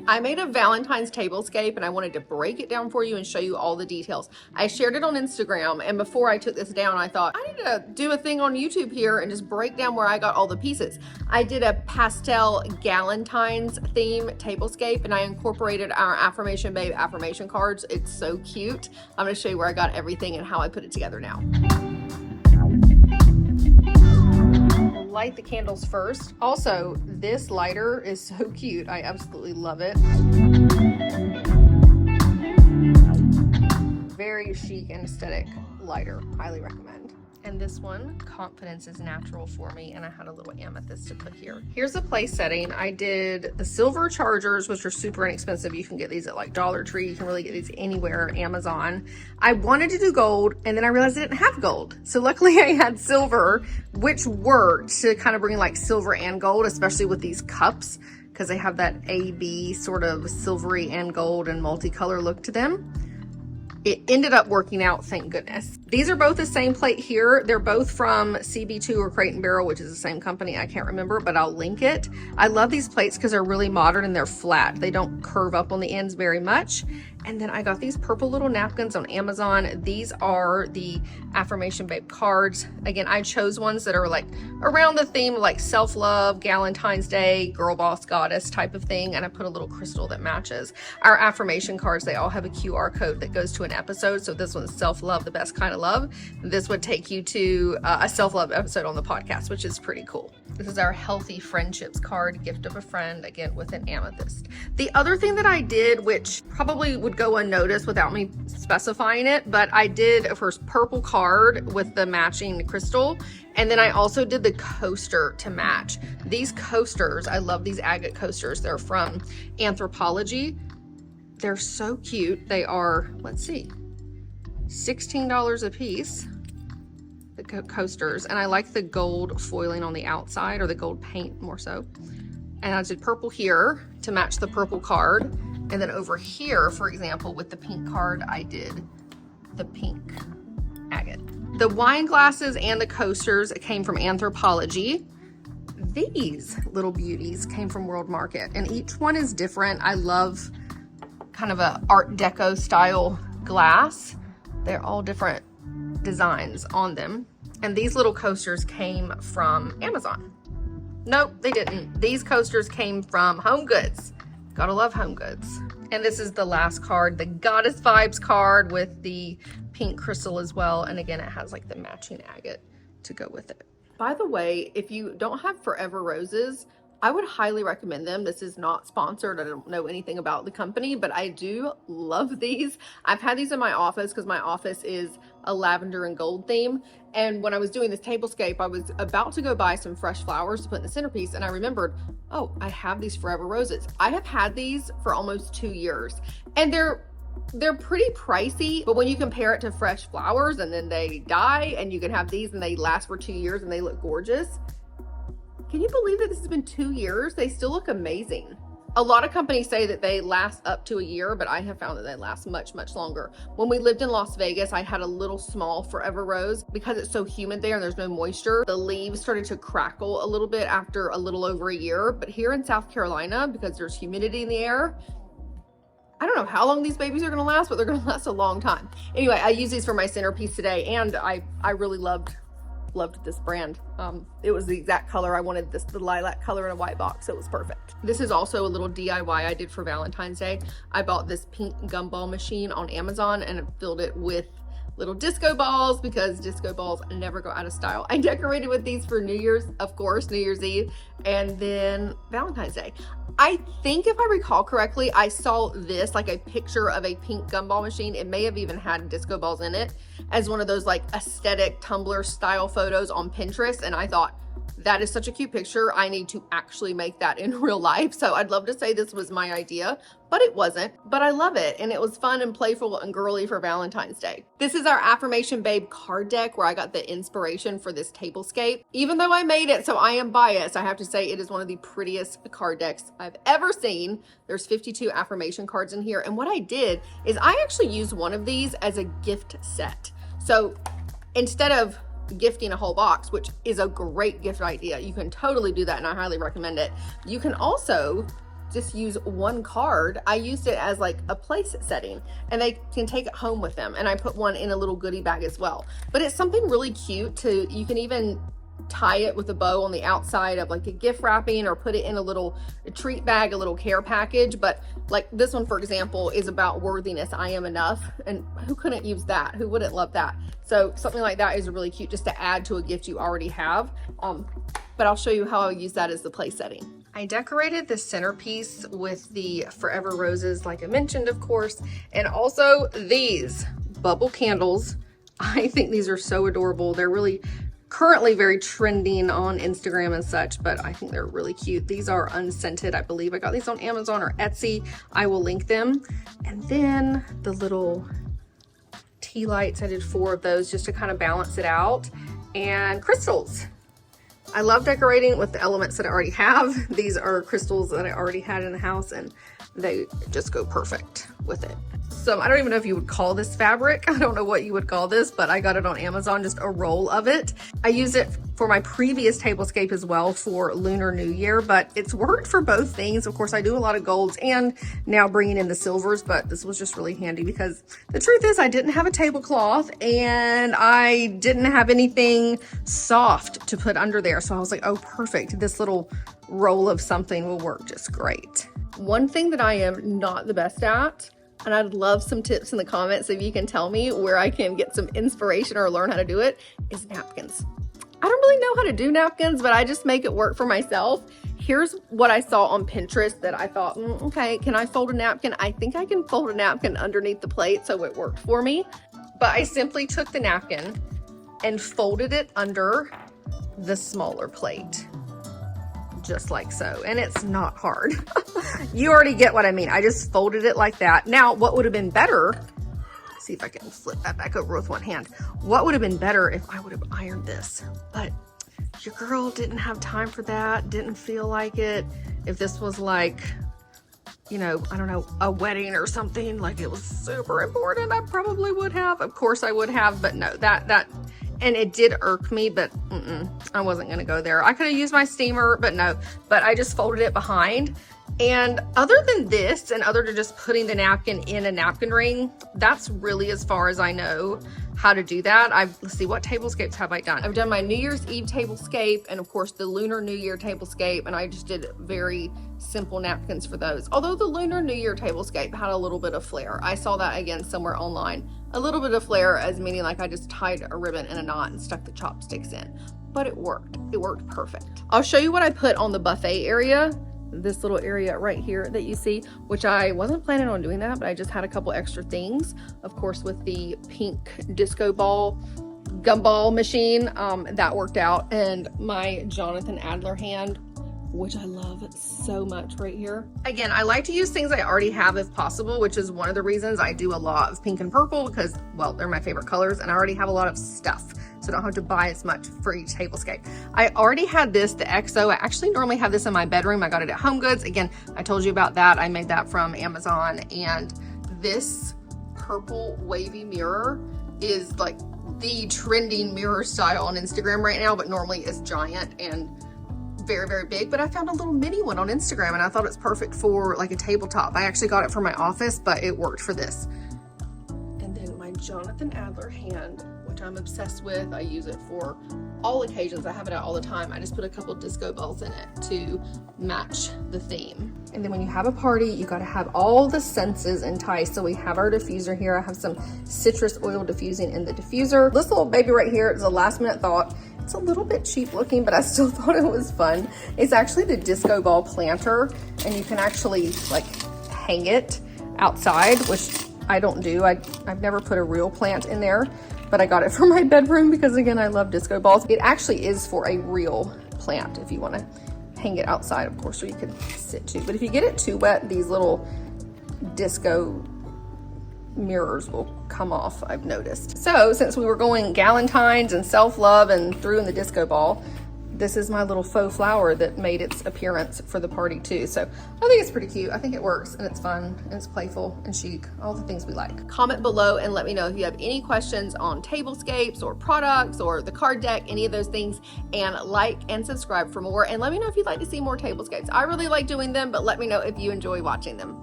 I made a Valentine's tablescape and I wanted to break it down for you and show you all the details. I shared it on Instagram, and before I took this down, I thought I need to do a thing on YouTube here and just break down where I got all the pieces. I did a pastel Galentine's theme tablescape and I incorporated our Affirmation Babe affirmation cards. It's so cute. I'm gonna show you where I got everything and how I put it together now. Light the candles first. Also, this lighter is so cute. I absolutely love it. Very chic and aesthetic lighter. Highly recommend. And this one, confidence is natural for me, and I had a little amethyst to put here. Here's the place setting. I did the silver chargers, which are super inexpensive. You can get these at like Dollar Tree. You can really get these anywhere, Amazon. I wanted to do gold, and then I realized I didn't have gold. So luckily I had silver, which worked to kind of bring like silver and gold, especially with these cups, because they have that AB sort of silvery and gold and multicolor look to them. It ended up working out, thank goodness. These are both the same plate here. They're both from Cb2 or Crate & Barrel, which is the same company. I can't remember, but I'll link it. I love these plates because they're really modern and they're flat. They don't curve up on the ends very much. And then I got these purple little napkins on Amazon. These are the Affirmation Babe cards. Again, I chose ones that are like around the theme like self-love, Galentine's Day, girl boss goddess type of thing. And I put a little crystal that matches. Our affirmation cards, they all have a QR code that goes to an episode. So this one's self-love, the best kind of love. This would take you to a self-love episode on the podcast, which is pretty cool. This is our healthy friendships card, gift of a friend, again with an amethyst. The other thing that I did, which probably would go unnoticed without me specifying it, but I did a first purple card with the matching crystal. And then I also did the coaster to match. These coasters, I love these agate coasters. They're from Anthropologie. They're so cute. They are, let's see, $16 a piece, the coasters. And I like the gold foiling on the outside, or the gold paint more so. And I did purple here to match the purple card. And then over here, for example, with the pink card, I did the pink agate. The wine glasses and the coasters came from Anthropologie. These little beauties came from World Market, and each one is different. I love kind of a Art Deco style glass. They're all different designs on them. And these little coasters came from Amazon. Nope, they didn't. These coasters came from Home Goods. Gotta love Home Goods. And this is the last card, the Goddess Vibes card with the pink crystal as well. And again, it has like the matching agate to go with it. By the way, if you don't have Forever Roses, I would highly recommend them. This is not sponsored. I don't know anything about the company, but I do love these. I've had these in my office because my office is a lavender and gold theme. And when I was doing this tablescape, I was about to go buy some fresh flowers to put in the centerpiece. And I remembered, oh, I have these Forever Roses. I have had these for almost 2 years, and they're pretty pricey, but when you compare it to fresh flowers and then they die, and you can have these and they last for 2 years and they look gorgeous. Can you believe that this has been 2 years? They still look amazing. A lot of companies say that they last up to a year, but I have found that they last much, much longer. When we lived in Las Vegas, I had a little small Forever Rose. Because it's so humid there and there's no moisture, the leaves started to crackle a little bit after a little over a year. But here in South Carolina, because there's humidity in the air, I don't know how long these babies are gonna last, but they're gonna last a long time. Anyway, I use these for my centerpiece today, and I really loved this brand. It was the exact color I wanted, the lilac color in a white box, so it was perfect. This is also a little DIY I did for Valentine's Day. I bought this pink gumball machine on Amazon and filled it with little disco balls, because disco balls never go out of style. I decorated with these for New Year's, of course, New Year's Eve, and then Valentine's Day. I think if I recall correctly, I saw this, like a picture of a pink gumball machine. It may have even had disco balls in it, as one of those like aesthetic Tumblr style photos on Pinterest. And I thought, that is such a cute picture. I need to actually make that in real life. So I'd love to say this was my idea, but it wasn't. But I love it. And it was fun and playful and girly for Valentine's Day. This is our Affirmation Babe card deck where I got the inspiration for this tablescape. Even though I made it, so I am biased, I have to say it is one of the prettiest card decks I've ever seen. There's 52 affirmation cards in here. And what I did is I actually used one of these as a gift set. So instead of gifting a whole box, which is a great gift idea, you can totally do that and I highly recommend it. You can also just use one card. I used it as like a place setting, and they can take it home with them. And I put one in a little goodie bag as well. But it's something really cute you can even tie it with a bow on the outside of like a gift wrapping, or put it in a treat bag, a little care package. But like this one, for example, is about worthiness. I am enough. And who couldn't use that? Who wouldn't love that? So something like that is really cute just to add to a gift you already have. But I'll show you how I use that as the place setting. I decorated the centerpiece with the Forever Roses, like I mentioned, of course, and also these bubble candles. I think these are so adorable. They're really currently very trending on Instagram and such, but I think they're really cute. These are unscented. I believe I got these on Amazon or Etsy. I will link them. And then the little tea lights, I did 4 of those just to kind of balance it out. And crystals. I love decorating with the elements that I already have. These are crystals that I already had in the house, and they just go perfect with it. So I don't even know if you would call this fabric. I don't know what you would call this, but I got it on Amazon, just a roll of it. I use it for my previous Tablescape as well for Lunar New Year, but it's worked for both things. Of course, I do a lot of golds and now bringing in the silvers, but this was just really handy because the truth is I didn't have a tablecloth and I didn't have anything soft to put under there. So I was like, oh, perfect. This little roll of something will work just great. One thing that I am not the best at, and I'd love some tips in the comments if you can tell me where I can get some inspiration or learn how to do it, is napkins. I don't really know how to do napkins, but I just make it work for myself. Here's what I saw on Pinterest that I thought, okay, can I fold a napkin? I think I can fold a napkin underneath the plate, so it worked for me. But I simply took the napkin and folded it under the smaller plate, just like so. And it's not hard. You already get what I mean. I just folded it like that. Now, what would have been better, see if I can flip that back over with one hand. What would have been better if I would have ironed this, but your girl didn't have time for that, didn't feel like it. If this was like, you know, I don't know, a wedding or something, like it was super important, I probably would have. Of course I would have, but no, and it did irk me, but I wasn't gonna go there. I could have used my steamer, but no, but I just folded it behind. And other than this, and other than just putting the napkin in a napkin ring, that's really as far as I know how to do that. Let's see, what tablescapes have I done? I've done my New Year's Eve tablescape, and of course the Lunar New Year tablescape, and I just did very simple napkins for those. Although the Lunar New Year tablescape had a little bit of flair. I saw that again somewhere online. A little bit of flair, as meaning like I just tied a ribbon in a knot and stuck the chopsticks in. But it worked. It worked perfect. I'll show you what I put on the buffet area. This little area right here that you see, which I wasn't planning on doing that, but I just had a couple extra things. Of course, with the pink disco ball gumball machine, that worked out. And my Jonathan Adler hand, which I love so much right here. Again, I like to use things I already have if possible, which is one of the reasons I do a lot of pink and purple, because, well, they're my favorite colors, and I already have a lot of stuff, so I don't have to buy as much for each tablescape. I already had this, the XO. I actually normally have this in my bedroom. I got it at Home Goods. Again, I told you about that. I made that from Amazon, and this purple wavy mirror is like the trending mirror style on Instagram right now, but normally is giant and very, very big. But I found a little mini one on Instagram, and I thought it's perfect for like a tabletop. I actually got it for my office, but it worked for this. And then my Jonathan Adler hand, which I'm obsessed with. I use it for all occasions. I have it out all the time. I just put a couple disco balls in it to match the theme. And then when you have a party, you got to have all the senses enticed. So we have our diffuser here. I have some citrus oil diffusing in the diffuser. This little baby right here is a last minute thought. It's a little bit cheap looking, but I still thought it was fun. It's actually the disco ball planter, and you can actually like hang it outside, which I don't do. I've never put a real plant in there, but I got it for my bedroom because, again, I love disco balls. It actually is for a real plant if you want to hang it outside, of course, so you can sit to. But if you get it too wet, these little disco mirrors will come off, I've noticed. So since we were going Galentines and self-love and threw in the disco ball, this is my little faux flower that made its appearance for the party too. So I think it's pretty cute. I think it works and it's fun and it's playful and chic, all the things we like. Comment below and let me know if you have any questions on tablescapes or products or the card deck, any of those things, and like and subscribe for more. And let me know if you'd like to see more tablescapes. I really like doing them, but let me know if you enjoy watching them.